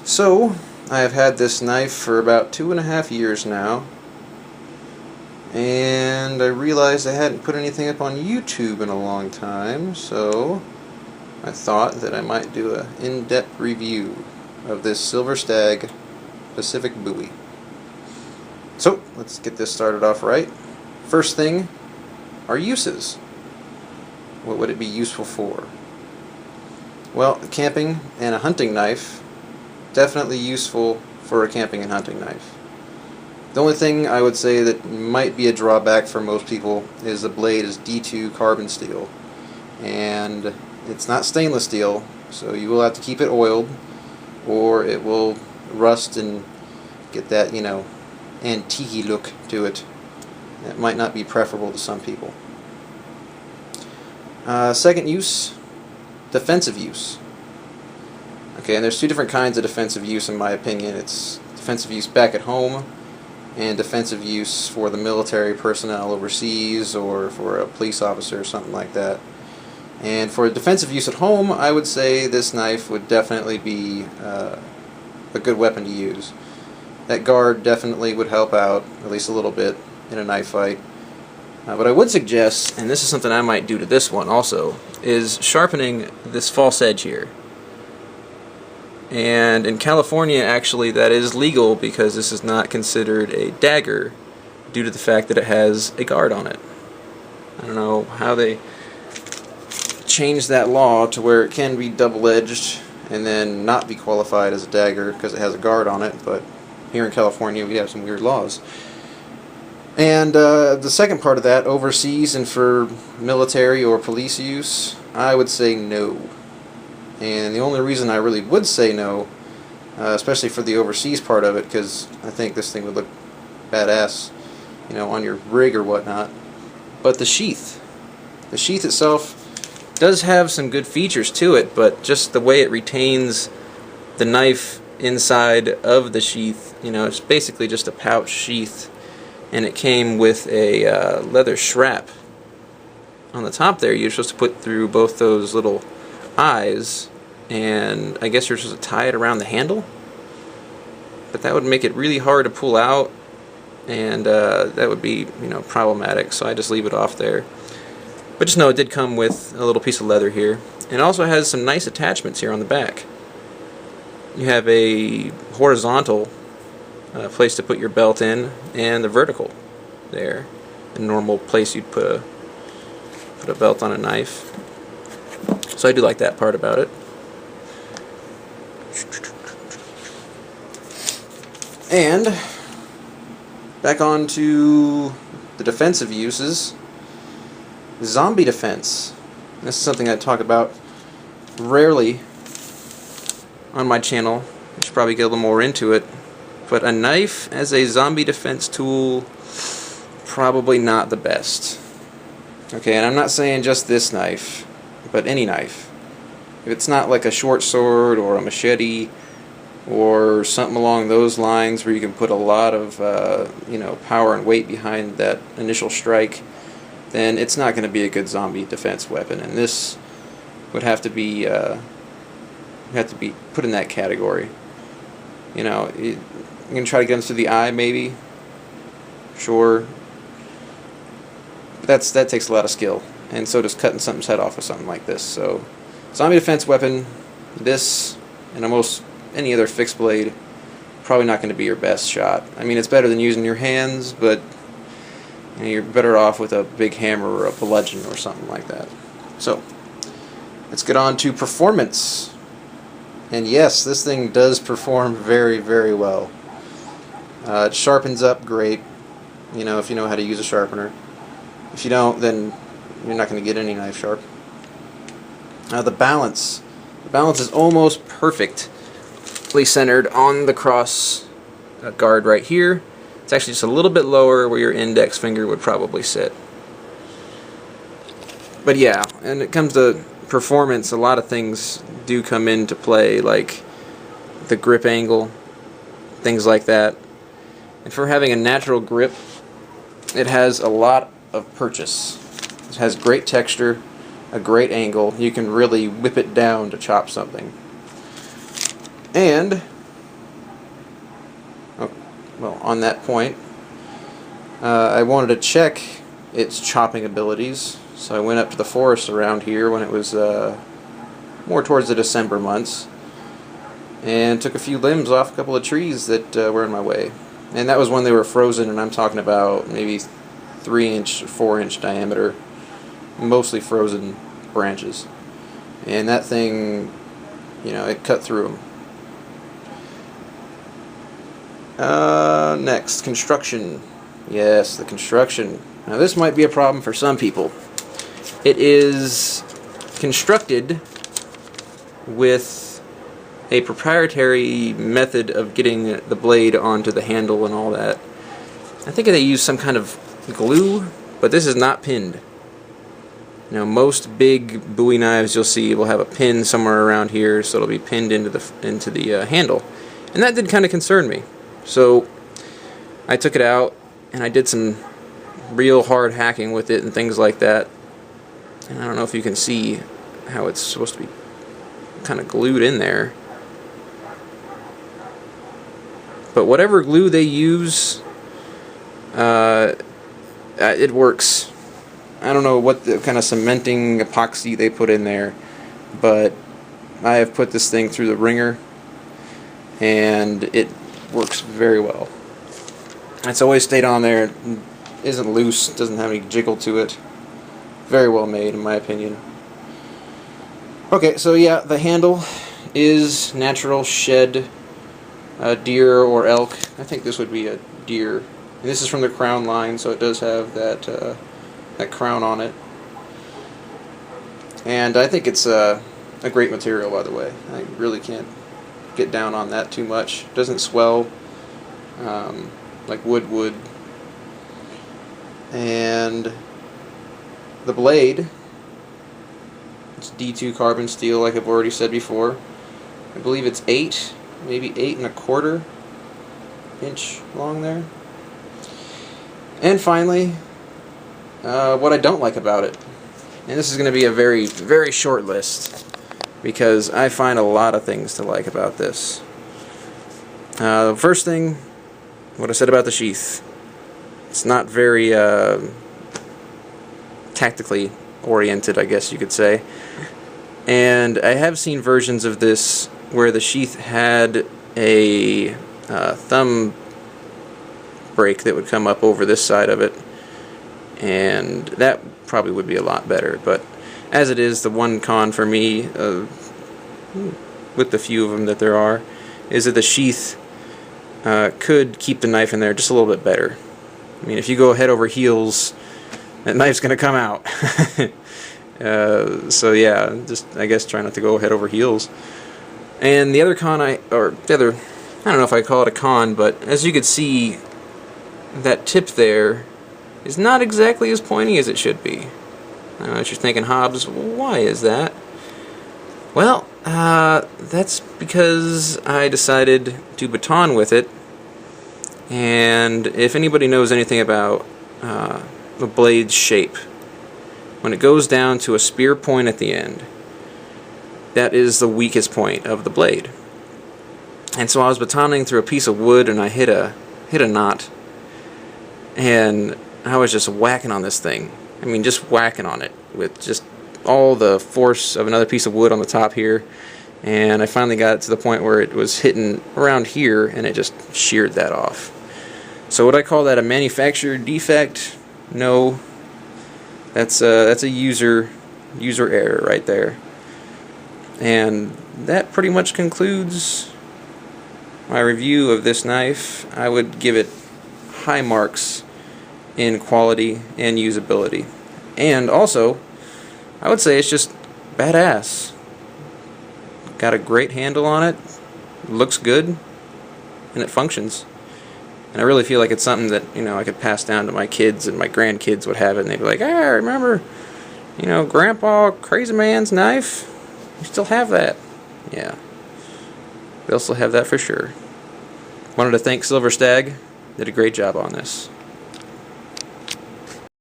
So, I have had this knife for about 2.5 years now, and I realized I hadn't put anything up on YouTube in a long time, so I thought that I might do an in-depth review of this Silver Stag Pacific Bowie. So, let's get this started off right. First thing, our uses. What would it be useful for? Well, camping and a hunting knife, definitely useful for a camping and hunting knife. The only thing I would say that might be a drawback for most people is the blade is D2 carbon steel, and it's not stainless steel, so you will have to keep it oiled or it will rust and get that, antique look to it. That might not be preferable to some people. Second use, defensive use. Okay, and there's two different kinds of defensive use in my opinion. It's defensive use back at home and defensive use for the military personnel overseas or for a police officer or something like that. And for defensive use at home, I would say this knife would definitely be a good weapon to use. That guard definitely would help out, at least a little bit, in a knife fight. But I would suggest, and this is something I might do to this one also, is sharpening this false edge here. And in California, actually, that is legal because this is not considered a dagger due to the fact that it has a guard on it. I don't know how they changed that law to where it can be double-edged and then not be qualified as a dagger because it has a guard on it, but here in California we have some weird laws. And the second part of that, overseas and for military or police use, I would say no. And the only reason I really would say no, especially for the overseas part of it, because I think this thing would look badass, on your rig or whatnot. But the sheath. The sheath itself does have some good features to it, but just the way it retains the knife inside of the sheath, it's basically just a pouch sheath, and it came with a leather strap on the top there. You're supposed to put through both those little eyes, and I guess you're supposed to tie it around the handle, but that would make it really hard to pull out, and that would be problematic, so I just leave it off there. But just know it did come with a little piece of leather here, and it also has some nice attachments here on the back. You have a horizontal place to put your belt in, and the vertical there, a normal place you'd put a belt on a knife. So I do like that part about it. And back on to the defensive uses. Zombie defense. This is something I talk about rarely on my channel. I should probably get a little more into it. But a knife as a zombie defense tool, probably not the best. Okay, and I'm not saying just this knife, but any knife. If it's not like a short sword or a machete or something along those lines where you can put a lot of power and weight behind that initial strike, then it's not going to be a good zombie defense weapon. And this would have to be put in that category. You can try to get them through the eye, maybe. Sure. But that takes a lot of skill, and so does cutting something's head off with something like this. So, zombie defense weapon, this and almost any other fixed blade, probably not going to be your best shot. I mean, it's better than using your hands, but you're better off with a big hammer or a bludgeon or something like that. So, let's get on to performance. And yes, this thing does perform very, very well. It sharpens up great, if you know how to use a sharpener. If you don't, then you're not going to get any knife sharp. The balance. The balance is almost perfectly centered on the cross guard right here. It's actually just a little bit lower where your index finger would probably sit. But yeah, and it comes to performance, a lot of things do come into play, like the grip angle, things like that. And for having a natural grip, it has a lot of purchase. It has great texture, a great angle. You can really whip it down to chop something. And on that point. I wanted to check its chopping abilities, so I went up to the forest around here when it was more towards the December months, and took a few limbs off a couple of trees that were in my way. And that was when they were frozen, and I'm talking about maybe 3-inch, 4-inch diameter, mostly frozen branches. And that thing, you know, it cut through them. Next, construction. Yes, the construction. Now this might be a problem for some people. It is constructed with a proprietary method of getting the blade onto the handle and all that. I think they use some kind of glue, but this is not pinned. You know, most big Bowie knives you'll see will have a pin somewhere around here, so it'll be pinned into the handle, and that did kind of concern me. So I took it out and I did some real hard hacking with it and things like that. And I don't know if you can see how it's supposed to be kind of glued in there. But whatever glue they use, it works. I don't know what the kind of cementing epoxy they put in there, but I have put this thing through the ringer, and it works very well. It's always stayed on there, isn't loose, doesn't have any jiggle to it. Very well made, in my opinion. Okay, so yeah, the handle is natural shed deer or elk. I think this would be a deer. And this is from the crown line, so it does have that that crown on it. And I think it's a great material, by the way. I really can't get down on that too much. It doesn't swell like wood would. And the blade, it's D2 carbon steel, like I've already said before. I believe it's 8, maybe 8 1/4 inch long there. And finally, what I don't like about it. And this is going to be a very, very short list, because I find a lot of things to like about this. The first thing, what I said about the sheath. It's not very tactically oriented, I guess you could say. And I have seen versions of this where the sheath had a thumb break that would come up over this side of it, and that probably would be a lot better. But as it is, the one con for me, with the few of them that there are, is that the sheath could keep the knife in there just a little bit better. I mean, if you go head over heels, that knife's going to come out. So yeah, just I guess try not to go head over heels. And the other con, I don't know if I call it a con, but as you could see, that tip there is not exactly as pointy as it should be. I know what you're thinking, Hobbs, why is that? Well, that's because I decided to baton with it, and if anybody knows anything about the blade's shape, when it goes down to a spear point at the end, that is the weakest point of the blade. And so I was batoning through a piece of wood, and I hit a knot, and I was just whacking on this thing. I mean, just whacking on it with just all the force of another piece of wood on the top here, and I finally got to the point where it was hitting around here, and it just sheared that off. So would I call that a manufacturer defect? No. That's a user error right there. And that pretty much concludes my review of this knife. I would give it high marks in quality and usability. And also, I would say it's just badass. Got a great handle on it, looks good, and it functions. And I really feel like it's something that, you know, I could pass down to my kids, and my grandkids would have it, and they'd be like, "Hey, remember, you know, Grandpa Crazy Man's knife? You still have that." Yeah, they'll still have that for sure. Wanted to thank Silver Stag. Did a great job on this.